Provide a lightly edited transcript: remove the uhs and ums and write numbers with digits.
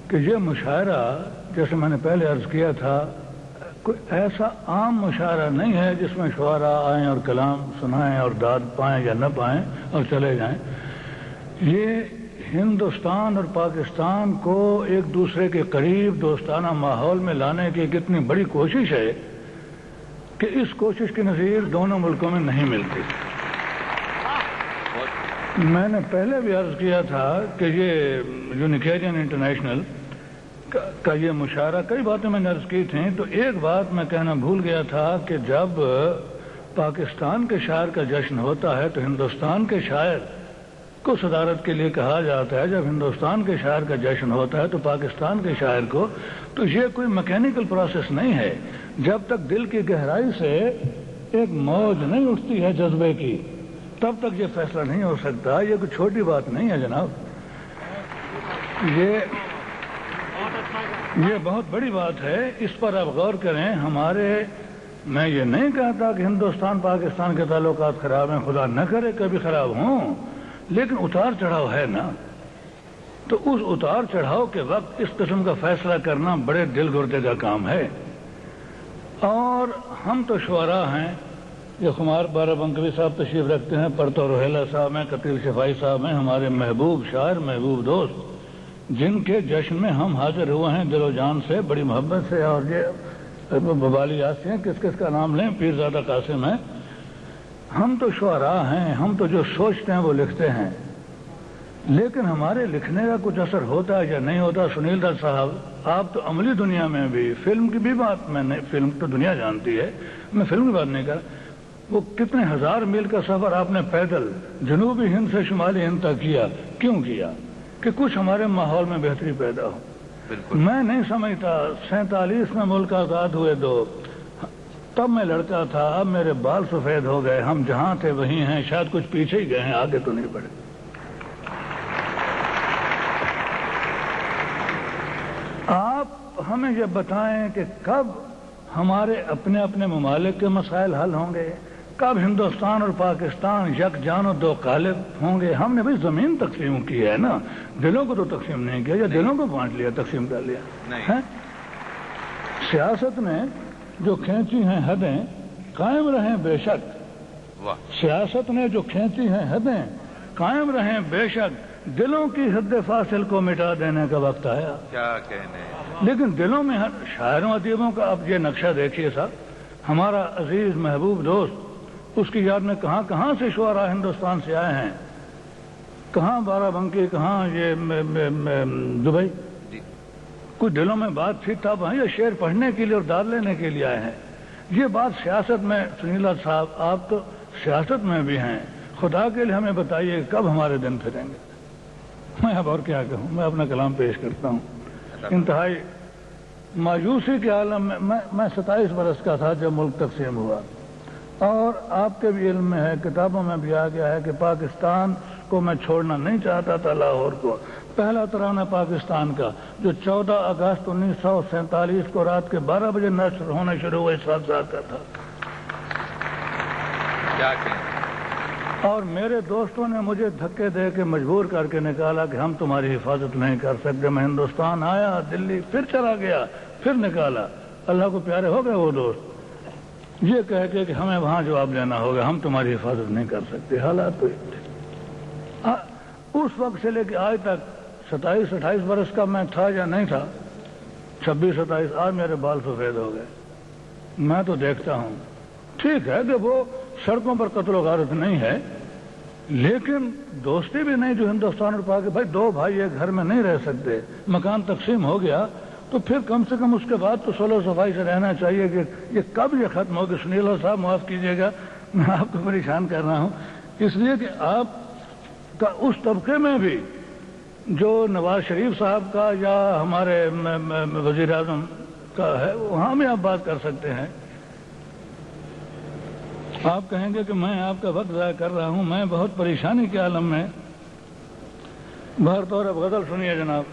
کہ یہ مشاعرہ جیسے میں نے پہلے عرض کیا تھا کوئی ایسا عام مشاعرہ نہیں ہے جس میں شعراء آئیں اور کلام سنائیں اور داد پائیں یا نہ پائیں اور چلے جائیں. یہ ہندوستان اور پاکستان کو ایک دوسرے کے قریب دوستانہ ماحول میں لانے کی ایک اتنی بڑی کوشش ہے کہ اس کوشش کی نظیر دونوں ملکوں میں نہیں ملتی. میں نے پہلے بھی عرض کیا تھا کہ یہ یونیکیرین انٹرنیشنل کا یہ مشاعرہ کئی باتیں میں نے عرض کی تھیں، تو ایک بات میں کہنا بھول گیا تھا کہ جب پاکستان کے شاعر کا جشن ہوتا ہے تو ہندوستان کے شاعر کو صدارت کے لیے کہا جاتا ہے، جب ہندوستان کے شاعر کا جشن ہوتا ہے تو پاکستان کے شاعر کو. تو یہ کوئی میکینیکل پروسیس نہیں ہے. جب تک دل کی گہرائی سے ایک موج نہیں اٹھتی ہے جذبے کی تب تک یہ فیصلہ نہیں ہو سکتا. یہ کوئی چھوٹی بات نہیں ہے جناب، یہ بہت بڑی بات ہے. اس پر آپ غور کریں. میں یہ نہیں کہتا کہ ہندوستان پاکستان کے تعلقات خراب ہیں، خدا نہ کرے کبھی خراب ہوں، لیکن اتار چڑھاؤ ہے نا. تو اس اتار چڑھاؤ کے وقت اس قسم کا فیصلہ کرنا بڑے دل گردے کا کام ہے. اور ہم تو شعراء ہیں. یہ خمار بارہ بنکوی صاحب تشریف رکھتے ہیں، پرتو روہیلا صاحب ہیں، قتیل شفائی صاحب ہیں، ہمارے محبوب شاعر، محبوب دوست، جن کے جشن میں ہم حاضر ہوئے ہیں دل و جان سے، بڑی محبت سے. اور یہ ببالی یاسین کس کس کا نام لیں، پیرزادہ قاسم ہیں. ہم تو شعراء ہیں، ہم تو جو سوچتے ہیں وہ لکھتے ہیں، لیکن ہمارے لکھنے کا کچھ اثر ہوتا ہے یا نہیں ہوتا. سنیل دت صاحب، آپ تو عملی دنیا میں بھی، فلم کی بھی بات میں نے، فلم تو دنیا جانتی ہے، میں فلم کی بات نہیں کر. وہ کتنے ہزار میل کا سفر آپ نے پیدل جنوبی ہند سے شمالی ہند تک کیا. کیوں کیا؟ کہ کچھ ہمارے ماحول میں بہتری پیدا ہو. میں نہیں سمجھتا 47 میں ملک آزاد ہوئے دو، تب میں لڑکا تھا، اب میرے بال سفید ہو گئے، ہم جہاں تھے وہیں ہیں، شاید کچھ پیچھے ہی گئے ہیں، آگے تو نہیں بڑھے. آپ ہمیں یہ بتائیں کہ کب ہمارے اپنے اپنے ممالک کے مسائل حل ہوں گے، کب ہندوستان اور پاکستان یک جان و دو قالب ہوں گے. ہم نے بھائی زمین تقسیم کی ہے نا، دلوں کو تو تقسیم نہیں کیا، یا دلوں کو بانٹ لیا، تقسیم کر لیا. سیاست نے جو کھینچی ہیں حدیں قائم رہیں بے شک. سیاست نے جو کھینچی ہیں حدیں قائم رہیں بے شک. دلوں کی حد فاصل کو مٹا دینے کا وقت آیا. کیا کہنے. لیکن دلوں میں شاعروں ادیبوں کا اب یہ نقشہ دیکھیے صاحب. ہمارا عزیز محبوب دوست، اس کی یاد میں کہاں کہاں سے شعراء ہندوستان سے آئے ہیں، کہاں بارہ بنکی، کہاں یہ دبئی. کوئی دلوں میں بات تھی تب ہیں، یا شعر پڑھنے کے لیے اور داد لینے کے لیے آئے ہیں. یہ بات سیاست میں، سنیل صاحب آپ تو سیاست میں بھی ہیں، خدا کے لیے ہمیں بتائیے کب ہمارے دن پھریں گے. میں اب اور کیا کہوں، میں اپنا کلام پیش کرتا ہوں. انتہائی مایوسی کے عالم میں 27 برس کا تھا جب ملک تقسیم ہوا، اور آپ کے بھی علم میں ہے، کتابوں میں بھی آ گیا ہے کہ پاکستان کو میں چھوڑنا نہیں چاہتا تھا، لاہور کو. پہلا ترانہ پاکستان کا جو 14 اگست 1947 کو رات کے 12 بجے نشر ہونا شروع ہوا، اس وقت کا تھا. کیا کہیں. اور میرے دوستوں نے مجھے دھکے دے کے مجبور کر کے نکالا کہ ہم تمہاری حفاظت نہیں کر سکتے. میں ہندوستان آیا، دلی پھر چلا گیا، پھر نکالا. اللہ کو پیارے ہو گئے وہ دوست، یہ کہہ کے کہ ہمیں وہاں جواب دینا ہوگا، ہم تمہاری حفاظت نہیں کر سکتے. حالات تو اس وقت سے لے کے آج تک 27-28 برس کا میں تھا یا نہیں تھا، 26-27، آج میرے بال سفید ہو گئے. میں تو دیکھتا ہوں، ٹھیک ہے کہ وہ سڑکوں پر قتل و غارت نہیں ہے، لیکن دوستی بھی نہیں. جو ہندوستان اور پاکستان، بھائی دو بھائی ایک گھر میں نہیں رہ سکتے، مکان تقسیم ہو گیا تو پھر کم سے کم اس کے بعد تو صلح و صفائی سے رہنا چاہیے. کہ یہ کب یہ ختم ہوگی. سنیل صاحب معاف کیجیے گا، میں آپ کو پریشان کر رہا ہوں، اس لیے کہ آپ کا اس طبقے میں بھی جو نواز شریف صاحب کا یا ہمارے وزیر اعظم کا ہے، وہاں میں آپ بات کر سکتے ہیں. آپ کہیں گے کہ میں آپ کا وقت ضائع کر رہا ہوں، میں بہت پریشانی کے عالم میں. بہر طور اب غزل سنیے جناب.